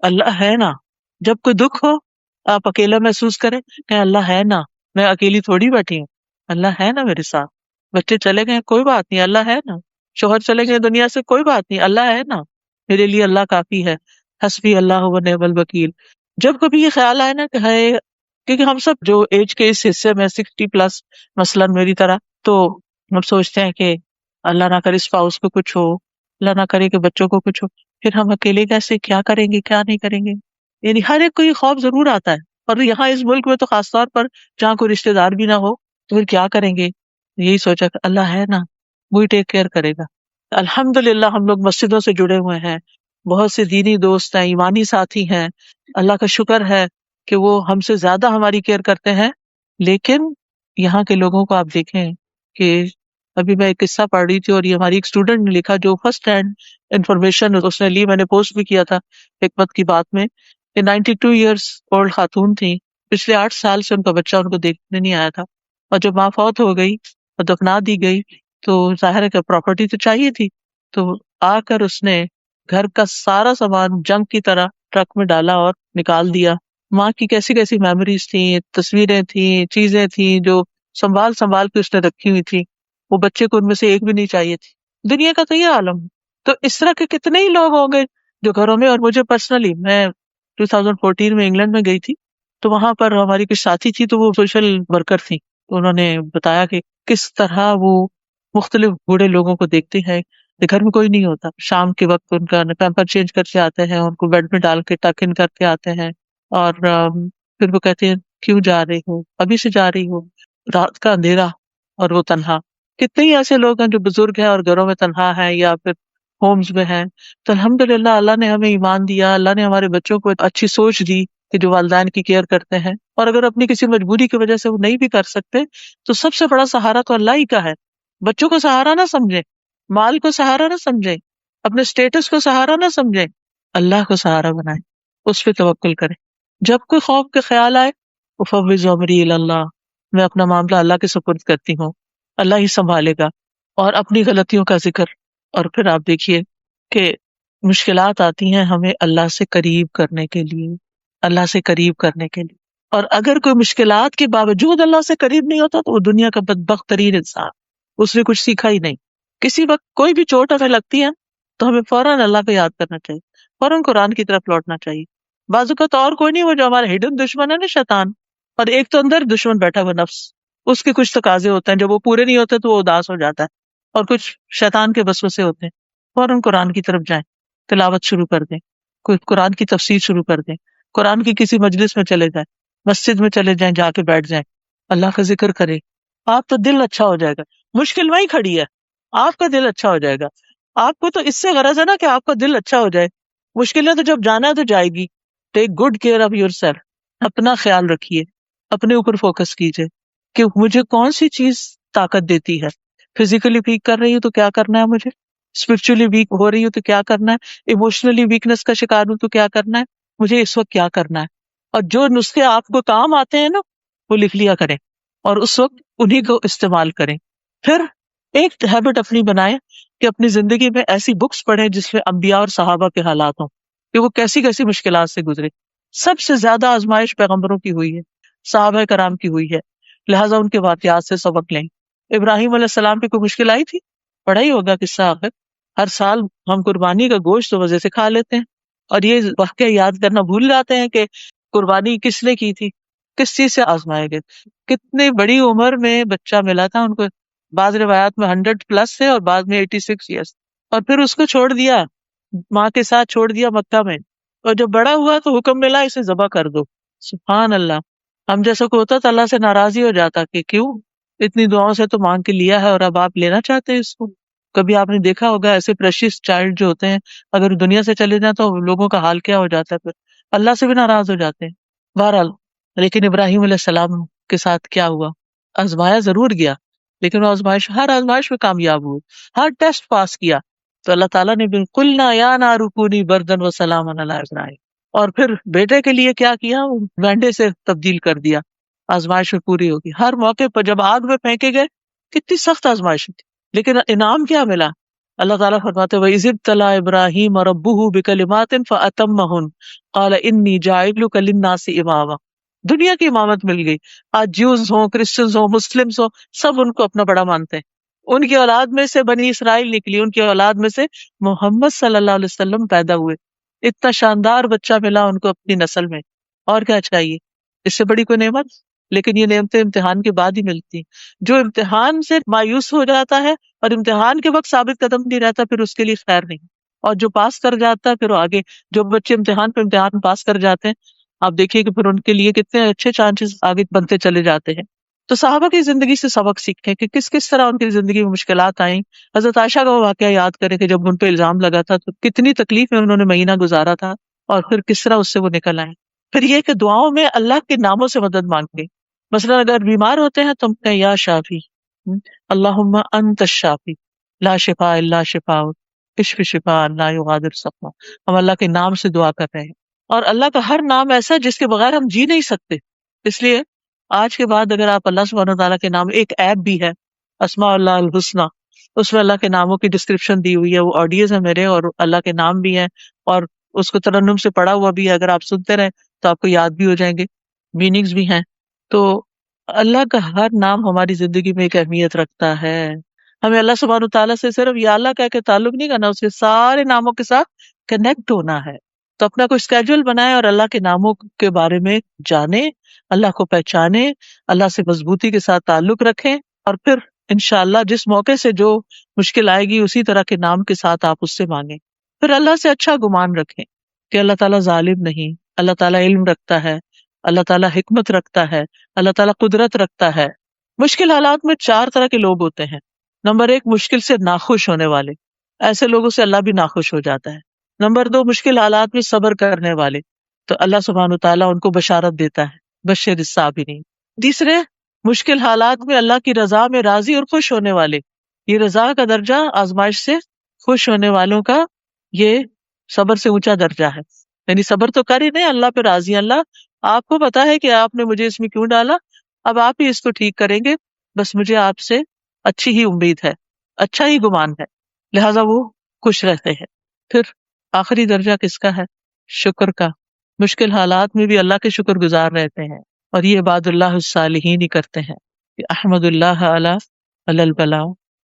اللہ ہے نا، جب کوئی دکھ ہو آپ اکیلا محسوس کریں کہ اللہ ہے نا، میں اکیلی تھوڑی بیٹھی ہوں، اللہ ہے نا میرے ساتھ۔ بچے چلے گئے کوئی بات نہیں، اللہ ہے نا۔ شوہر چلے گئے دنیا سے کوئی بات نہیں، اللہ ہے نا، میرے لیے اللہ کافی ہے، حسبی اللہ و نعم الوکیل۔ جب کبھی یہ خیال آئے نا کہ ہے، کیونکہ ہم سب جو ایج کے اس حصے میں 60+ مثلاً میری طرح، تو ہم سوچتے ہیں کہ اللہ نہ کرے اسپاؤس کو کچھ ہو، اللہ نہ کرے کہ بچوں کو کچھ ہو، پھر ہم اکیلے کیسے کیا کریں گے کیا نہیں کریں گے، یعنی ہر ایک کو یہ خوف ضرور آتا ہے۔ اور یہاں اس ملک میں تو خاص طور پر جہاں کوئی رشتے دار بھی نہ ہو تو پھر کیا کریں گے۔ یہی سوچا کہ اللہ ہے نا، وہی ٹیک کیئر کرے گا۔ الحمدللہ ہم لوگ مسجدوں سے جڑے ہوئے ہیں، بہت سے دینی دوست ہیں، ایمانی ساتھی ہیں، اللہ کا شکر ہے کہ وہ ہم سے زیادہ ہماری کیئر کرتے ہیں۔ لیکن یہاں کے لوگوں کو آپ دیکھیں کہ ابھی میں ایک قصہ پڑھ رہی تھی، اور یہ ہماری ایک اسٹوڈنٹ نے لکھا جو فرسٹ ہینڈ انفارمیشن اس نے لی، میں نے پوسٹ بھی کیا تھا حکمت کی بات میں، کہ 92 ایئرس اولڈ خاتون تھی، پچھلے 8 سال سے ان کا بچہ ان کو دیکھنے نہیں آیا تھا، اور جب ماں فوت ہو گئی اور دفنا دی گئی تو ظاہر ہے کہ پراپرٹی تو چاہیے تھی، تو آ کر اس نے گھر کا سارا سامان جنگ کی طرح ٹرک میں ڈالا اور نکال دیا۔ ماں کی کیسی کیسی میموریز تھیں، تصویریں تھیں، چیزیں تھیں جو سنبھال سنبھال کے اس نے رکھی ہوئی تھی، وہ بچے کو ان میں سے ایک بھی نہیں چاہیے تھی۔ دنیا کا تو یہ عالم ہے۔ تو اس طرح کے کتنے ہی لوگ ہوں گے جو گھروں میں، اور مجھے پرسنلی میں 2014 میں انگلینڈ میں گئی تھی، تو وہاں پر ہماری کچھ ساتھی تھی، تو وہ سوشل ورکر تھی، تو انہوں نے بتایا کہ کس طرح وہ مختلف بوڑھے لوگوں کو دیکھتے ہیں، گھر میں کوئی نہیں ہوتا، شام کے وقت ان کا پیمپر چینج کر کے آتے ہیں، ان کو بیڈ میں ڈال کے ٹک ان کر کے آتے ہیں، اور پھر وہ کہتے ہیں کیوں جا رہی ہو، ابھی سے جا رہی ہو، رات کا اندھیرا اور وہ تنہا۔ کتنے ہی ایسے لوگ ہیں جو بزرگ ہیں اور گھروں میں تنہا ہیں یا پھر ہومز میں ہیں۔ تو الحمدللہ اللہ نے ہمیں ایمان دیا، اللہ نے ہمارے بچوں کو اچھی سوچ دی کہ جو والدین کی کیئر کرتے ہیں، اور اگر اپنی کسی مجبوری کی وجہ سے وہ نہیں بھی کر سکتے تو سب سے بڑا سہارا تو اللہ ہی کا ہے۔ بچوں کو سہارا نہ سمجھیں، مال کو سہارا نہ سمجھیں، اپنے اسٹیٹس کو سہارا نہ سمجھیں، اللہ کو سہارا بنائیں، اس پہ توکل کریں۔ جب کوئی خوف کے خیال آئے، افوض امری الی اللہ، میں اپنا معاملہ اللہ کے سپرد کرتی ہوں، اللہ ہی سنبھالے گا، اور اپنی غلطیوں کا ذکر۔ اور پھر آپ دیکھیے کہ مشکلات آتی ہیں ہمیں اللہ سے قریب کرنے کے لیے، اللہ سے قریب کرنے کے لیے۔ اور اگر کوئی مشکلات کے باوجود اللہ سے قریب نہیں ہوتا تو وہ دنیا کا بدبخت ترین انسان، اس نے کچھ سیکھا ہی نہیں۔ کسی وقت کوئی بھی چوٹ ہمیں لگتی ہے تو ہمیں فوراً اللہ کو یاد کرنا چاہیے، فوراً قرآن کی طرف لوٹنا چاہیے۔ بعض اوقات اور کوئی نہیں، وہ جو ہمارا ہڈن دشمن ہے نا، شیطان، اور ایک تو اندر دشمن بیٹھا ہوا نفس، اس کے کچھ تقاضے ہوتے ہیں، جب وہ پورے نہیں ہوتے تو وہ اداس ہو جاتا ہے، اور کچھ شیطان کے وسوسے ہوتے ہیں۔ فوراً قرآن کی طرف جائیں، تلاوت شروع کر دیں، کوئی قرآن کی تفسیر شروع کر دیں، قرآن کی کسی مجلس میں چلے جائیں، مسجد میں چلے جائیں، جا کے بیٹھ جائیں، اللہ کا ذکر کریں، آپ تو دل اچھا ہو جائے گا۔ مشکل وہیں کھڑی ہے، آپ کا دل اچھا ہو جائے گا۔ آپ کو تو اس سے غرض ہے نا کہ آپ کا دل اچھا ہو جائے، مشکلیں تو جب جانا ہے تو جائے گی۔ Take good care of your self, اپنا خیال رکھیے، اپنے اوپر فوکس کیجئے کہ مجھے کون سی چیز طاقت دیتی ہے۔ فزیکلی ویک کر رہی ہوں تو کیا کرنا ہے مجھے، اسپرچولی ویک ہو رہی ہوں تو کیا کرنا ہے، ایموشنلی ویکنس کا شکار ہوں تو کیا کرنا ہے، مجھے اس وقت کیا کرنا ہے۔ اور جو نسخے آپ کو کام آتے ہیں نا وہ لکھ لیا کریں، اور اس وقت انہی کو استعمال کریں۔ پھر ایک ہیبٹ اپنی بنائیں کہ اپنی زندگی میں ایسی بکس پڑھیں جس میں انبیاء اور صحابہ کے حالات ہوں کہ وہ کیسی کیسی مشکلات سے گزرے. سب سے زیادہ آزمائش پیغمبروں کی ہوئی ہے، صحابہ کرام کی ہوئی ہے، لہٰذا ان کے واقعات سے سبق لیں. ابراہیم علیہ السلام پہ کوئی مشکل آئی تھی؟ پڑھا ہی ہوگا قصہ آخر. ہر سال ہم قربانی کا گوشت تو مزے سے کھا لیتے ہیں اور یہ واقعہ یاد کرنا بھول جاتے ہیں کہ قربانی کس نے کی تھی، کس چیز سے آزمائے گئے. کتنی بڑی عمر میں بچہ ملا تھا ان کو، بعض روایات میں 100+ سے اور بعض میں 86 ایئرس، اور پھر اس کو چھوڑ دیا، ماں کے ساتھ چھوڑ دیا مکہ میں، اور جب بڑا ہوا تو حکم ملا اسے ذبح کر دو. سبحان اللہ. ہم جیسا کو ہوتا تو اللہ سے ناراضی ہو جاتا کہ کیوں اتنی دعاؤں سے تو مانگ کے لیا ہے اور اب آپ لینا چاہتے ہیں اس کو. کبھی آپ نے دیکھا ہوگا ایسے پریشیس چائلڈ جو ہوتے ہیں اگر دنیا سے چلے جائیں تو لوگوں کا حال کیا ہو جاتا ہے، پھر اللہ سے بھی ناراض ہو جاتے ہیں. بہرحال لیکن ابراہیم علیہ السلام کے ساتھ کیا ہوا؟ آزمایا ضرور گیا لیکن وہ ہر آزمائش میں کامیاب ہوئے، ہر ٹیسٹ پاس کیا. تو اللہ تعالیٰ نے بالکل نہ یا نہ رکونی بردن و سلام علی ابراہیم، اور پھر بیٹے کے لیے کیا کیا؟ مینڈے سے تبدیل کر دیا. آزمائش میں پوری ہوگی. ہر موقع پر جب آگ میں پھینکے گئے کتنی سخت آزمائش تھی لیکن انعام کیا ملا؟ اللہ تعالیٰ فرماتے وَإِذِ ابْتَلَىٰ إِبْرَاهِيمَ رَبُّهُ بِكَلِمَاتٍ فَأَتَمَّهُنَّ قَالَ إِنِّي جَاعِلُكَ لِلنَّاسِ إِمَامًا. دنیا کی امامت مل گئی. آج جیوز ہوں، کرسچنز ہوں، مسلمز ہوں، سب ان کو اپنا بڑا مانتے ہیں. ان کی اولاد میں سے بنی اسرائیل نکلی، ان کی اولاد میں سے محمد صلی اللہ علیہ وسلم پیدا ہوئے. اتنا شاندار بچہ ملا ان کو اپنی نسل میں، اور کیا چاہیے اس سے بڑی کوئی نعمت؟ لیکن یہ نعمتیں امتحان کے بعد ہی ملتی. جو امتحان سے مایوس ہو جاتا ہے اور امتحان کے وقت ثابت قدم نہیں رہتا پھر اس کے لیے خیر نہیں. اور جو پاس کر جاتا ہے پھر وہ آگے، جو بچے امتحان پہ امتحان پاس کر جاتے ہیں آپ دیکھیے کہ پھر ان کے لیے کتنے اچھے چانسز آگے بنتے چلے جاتے ہیں. تو صحابہ کی زندگی سے سبق سیکھیں کہ کس کس طرح ان کی زندگی میں مشکلات آئیں. حضرت عائشہ کا وہ واقعہ یاد کریں کہ جب ان پہ الزام لگا تھا تو کتنی تکلیف میں انہوں نے مہینہ گزارا تھا اور پھر کس طرح اس سے وہ نکل آئے. پھر یہ کہ دعاؤں میں اللہ کے ناموں سے مدد مانگیں. مثلا اگر بیمار ہوتے ہیں تو ہم کہیں یا شافی، اللہم انت الشافی لا شفاء الا شفاؤک اشف شفاء لا یغادر سقما. ہم اللہ کے نام سے دعا کر رہے ہیں اور اللہ کا ہر نام ایسا ہے جس کے بغیر ہم جی نہیں سکتے. اس لیے آج کے بعد اگر آپ اللہ سبحانہ تعالیٰ کے نام، ایک ایپ بھی ہے اسماء اللہ الحسنی، اس میں اللہ کے ناموں کی ڈسکرپشن دی ہوئی ہے، وہ آڈیوز ہیں میرے اور اللہ کے نام بھی ہیں اور اس کو ترنم سے پڑھا ہوا بھی ہے. اگر آپ سنتے رہیں تو آپ کو یاد بھی ہو جائیں گے، میننگز بھی ہیں. تو اللہ کا ہر نام ہماری زندگی میں ایک اہمیت رکھتا ہے. ہمیں اللہ سبحانہ تعالیٰ سے صرف یا اللہ کہہ کے تعلق نہیں کرنا، اس کے سارے ناموں کے ساتھ کنیکٹ ہونا ہے. تو اپنا کوئی اسکیجول بنائیں اور اللہ کے ناموں کے بارے میں جانیں، اللہ کو پہچانیں، اللہ سے مضبوطی کے ساتھ تعلق رکھیں، اور پھر انشاءاللہ جس موقع سے جو مشکل آئے گی اسی طرح کے نام کے ساتھ آپ اس سے مانگیں. پھر اللہ سے اچھا گمان رکھیں کہ اللہ تعالیٰ ظالم نہیں، اللہ تعالیٰ علم رکھتا ہے، اللہ تعالیٰ حکمت رکھتا ہے، اللہ تعالیٰ قدرت رکھتا ہے. مشکل حالات میں 4 طرح کے لوگ ہوتے ہیں. نمبر 1، مشکل سے ناخوش ہونے والے، ایسے لوگوں سے اللہ بھی ناخوش ہو جاتا ہے. نمبر 2، مشکل حالات میں صبر کرنے والے، تو اللہ سبحانہ تعالیٰ ان کو بشارت دیتا ہے، بشر الصابرین. تیسرے، مشکل حالات میں اللہ کی رضا میں راضی اور خوش ہونے والے. یہ رضا کا درجہ آزمائش سے خوش ہونے والوں کا یہ صبر سے اونچا درجہ ہے. یعنی صبر تو کر ہی نہیں، اللہ پہ راضی ہیں. اللہ آپ کو پتا ہے کہ آپ نے مجھے اس میں کیوں ڈالا، اب آپ ہی اس کو ٹھیک کریں گے، بس مجھے آپ سے اچھی ہی امید ہے، اچھا ہی گمان ہے، لہٰذا وہ خوش رہتے ہیں. پھر آخری درجہ کس کا ہے؟ شکر کا. مشکل حالات میں بھی اللہ کے شکر گزار رہتے ہیں اور یہ عباد اللہ الصالحین ہی کرتے ہیں. کہ احمد اللہ علی البلاء،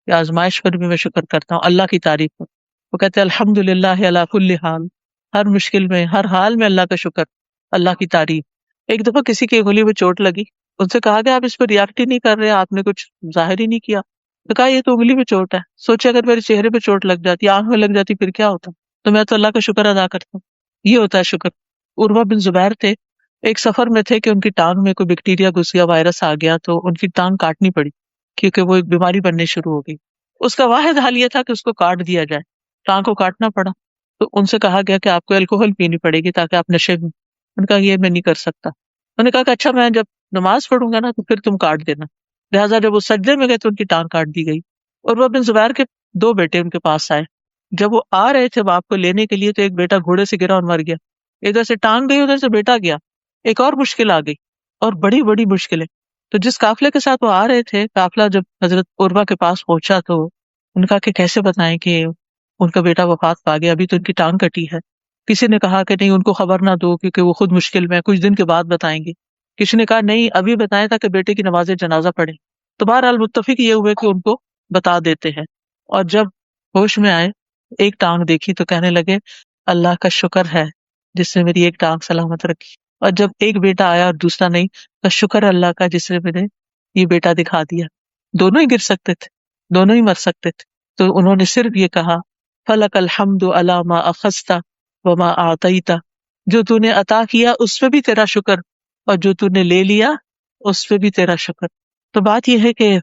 کہ آزمائش پر بھی میں شکر کرتا ہوں، اللہ کی تعریف پر. وہ کہتے ہیں الحمد للہ علی کل حال، ہر مشکل میں، ہر حال میں اللہ کا شکر، اللہ کی تعریف. ایک دفعہ کسی کی انگلی میں چوٹ لگی، ان سے کہا کہ آپ اس پہ ریاکٹ ہی نہیں کر رہے، آپ نے کچھ ظاہر ہی نہیں کیا. تو کہا یہ تو انگلی میں چوٹ ہے، سوچے اگر میرے چہرے پہ چوٹ لگ جاتی، آنکھ میں لگ جاتی، پھر کیا ہوتا. تو میں تو اللہ کا شکر ادا کرتا ہوں. یہ ہوتا ہے شکر. عروہ بن زبیر تھے، ایک سفر میں تھے کہ ان کی ٹانگ میں کوئی بیکٹیریا گھس گیا، وائرس آ گیا، تو ان کی ٹانگ کاٹنی پڑی کیونکہ وہ ایک بیماری بننے شروع ہو گئی. اس کا واحد حل یہ تھا کہ اس کو کاٹ دیا جائے، ٹانگ کو کاٹنا پڑا. تو ان سے کہا گیا کہ آپ کو الکوہل پینی پڑے گی تاکہ آپ نشے میں. ان کا یہ میں نہیں کر سکتا. انہوں نے کہا کہ اچھا میں جب نماز پڑھوں گا نا تو پھر تم کاٹ دینا. لہٰذا جب وہ سجدے میں گئے تو ان کی ٹانگ کاٹ دی گئی. عروہ بن زبیر کے 2 بیٹے ان کے پاس آئے. جب وہ آ رہے تھے باپ کو لینے کے لیے تو ایک بیٹا گھوڑے سے گرا اور مر گیا. ادھر سے ٹانگ گئی، ادھر سے بیٹا گیا. ایک اور مشکل آ گئی اور بڑی بڑی مشکلیں. تو جس قافلے کے ساتھ وہ آ رہے تھے، قافلہ جب حضرت عروہ کے پاس پہنچا تو ان کا کہ کیسے بتائیں کہ ان کا بیٹا وفات پا گیا، ابھی تو ان کی ٹانگ کٹی ہے۔ کسی نے کہا کہ نہیں ان کو خبر نہ دو کیونکہ وہ خود مشکل میں ہے، کچھ دن کے بعد بتائیں گے۔ کسی نے کہا نہیں ابھی بتائیں تاکہ بیٹے کی نماز جنازہ پڑھیں۔ تو بہرحال متفق یہ ہوئے کہ ان کو بتا دیتے ہیں۔ اور جب ہوش میں آئے، ایک ٹانگ دیکھی تو کہنے لگے اللہ کا شکر ہے جس نے میری ایک ٹانگ سلامت رکھی۔ اور جب ایک بیٹا آیا اور دوسرا نہیں، تو شکر اللہ کا جس نے مجھے یہ بیٹا دکھا دیا۔ دونوں ہی گر سکتے تھے، دونوں ہی مر سکتے تھے، تو انہوں نے صرف یہ کہا فلک الحمد علی ما اخذت وما اعطیت، جو تو نے عطا کیا اس پہ بھی تیرا شکر، اور جو تو نے لے لیا اس پہ بھی تیرا شکر۔ تو بات یہ ہے کہ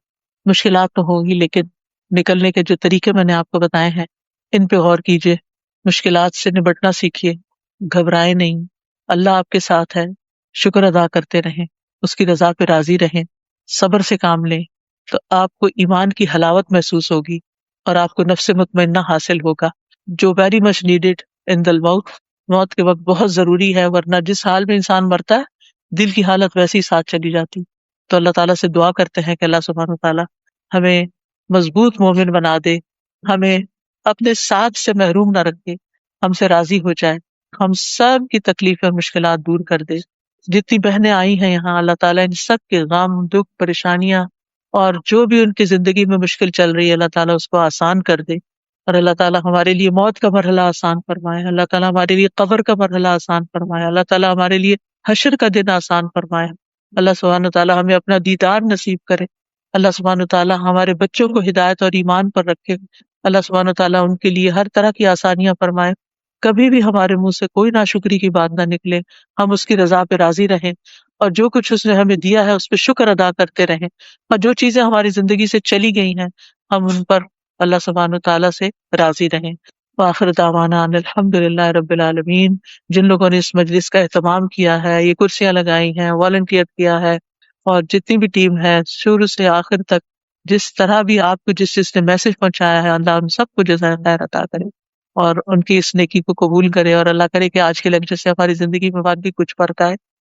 مشکلات تو ہوں گی، لیکن نکلنے کے جو طریقے میں نے آپ کو بتائے ہیں ان پہ غور کیجئے، مشکلات سے نبٹنا سیکھیے، گھبرائے نہیں، اللہ آپ کے ساتھ ہے، شکر ادا کرتے رہیں، اس کی رضا پہ راضی رہیں، صبر سے کام لیں، تو آپ کو ایمان کی حلاوت محسوس ہوگی اور آپ کو نفس مطمئنہ حاصل ہوگا، جو ویری مچ نیڈیڈ ان دی موت، موت کے وقت بہت ضروری ہے، ورنہ جس حال میں انسان مرتا ہے دل کی حالت ویسی ساتھ چلی جاتی۔ تو اللہ تعالیٰ سے دعا کرتے ہیں کہ اللہ سبحانہ وتعالیٰ ہمیں مضبوط مومن بنا دے، ہمیں اپنے ساتھ سے محروم نہ رکھے، ہم سے راضی ہو جائے، ہم سب کی تکلیفیں اور مشکلات دور کر دے۔ جتنی بہنیں آئی ہیں یہاں، اللہ تعالیٰ ان سب کے غم، دکھ، پریشانیاں اور جو بھی ان کی زندگی میں مشکل چل رہی ہے اللہ تعالیٰ اس کو آسان کر دے، اور اللہ تعالیٰ ہمارے لیے موت کا مرحلہ آسان فرمائے، اللہ تعالیٰ ہمارے لیے قبر کا مرحلہ آسان فرمائے، اللہ تعالیٰ ہمارے لیے حشر کا دن آسان فرمائے، اللہ سبحانہ تعالیٰ ہمیں اپنا دیدار نصیب کرے، اللہ سبحانہ تعالیٰ ہمارے بچوں کو ہدایت اور ایمان پر رکھے، اللہ سبحانہ تعالیٰ ان کے لیے ہر طرح کی آسانیاں فرمائے، کبھی بھی ہمارے منہ سے کوئی ناشکری کی بات نہ نکلے، ہم اس کی رضا پہ راضی رہیں، اور جو کچھ اس نے ہمیں دیا ہے اس پہ شکر ادا کرتے رہیں، اور جو چیزیں ہماری زندگی سے چلی گئی ہیں ہم ان پر اللہ سبحانہ تعالیٰ سے راضی رہیں۔ وآخر دعوانا ان الحمد للہ رب العالمین۔ جن لوگوں نے اس مجلس کا اہتمام کیا ہے، یہ کرسیاں لگائی ہیں، والنٹیئر کیا ہے، اور جتنی بھی ٹیم ہے شروع سے آخر تک، جس طرح بھی آپ کو جس نے میسج پہنچایا ہے، اللہ ان سب کو جزائے خیر عطا کرے اور ان کی اس نیکی کو قبول کرے، اور اللہ کرے کہ آج کے لیکچر سے ہماری زندگی میں بعد بھی کچھ فرق آئے۔